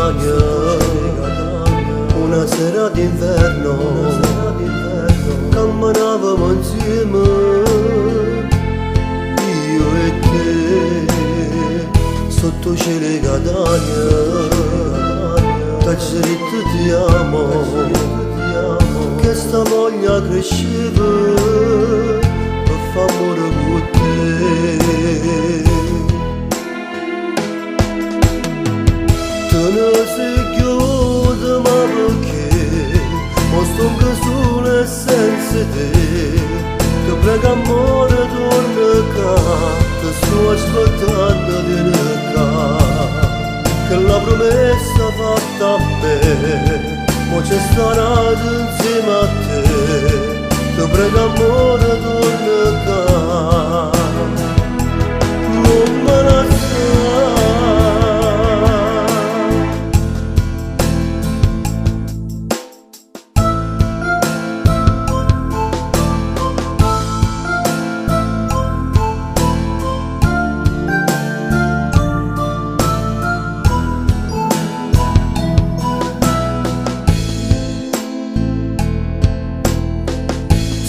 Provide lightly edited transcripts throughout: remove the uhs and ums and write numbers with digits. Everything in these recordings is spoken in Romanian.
Catania, una sera d'inverno, camminavamo insieme, io e te, sotto cielo di Catania, t'ho detto ti amo, che sta voglia cresceva, per far amore con te. Te ne sei chiusa ma perché mo sto anche solo senza te. Ti prego amore torna qua, ti sto aspettando di qua. Che la promessa fatta a me, mo c'è stata insieme a te. Ti prego amore torna qua, non me la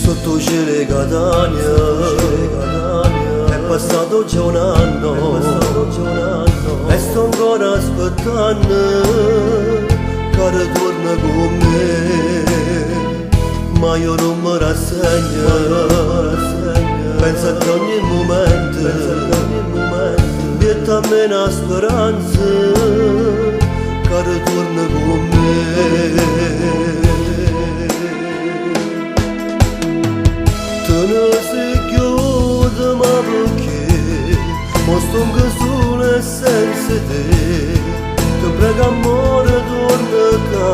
sotto cielo di Catania, è passato già un anno, e sto ancora aspettando che ritorna con me, ma io non mi rassegno, penso che ogni momento, dietro a me una speranza, che ritorna con me. Te ne sei chiusa ma perché mo sto anche solo senza te. Ti prego amore torna qua,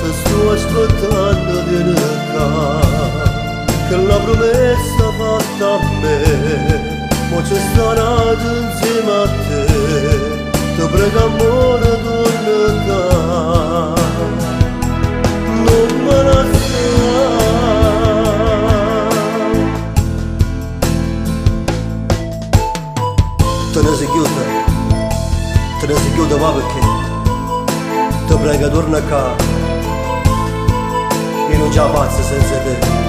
ti sto aspettando di qua. Che la promessa fatta a me, mo c'è stata insieme a te. Ti prego amore torna qua, non me la te ne sei chiusa ma perché ti prego torna qua, io non ce la faccio senza te.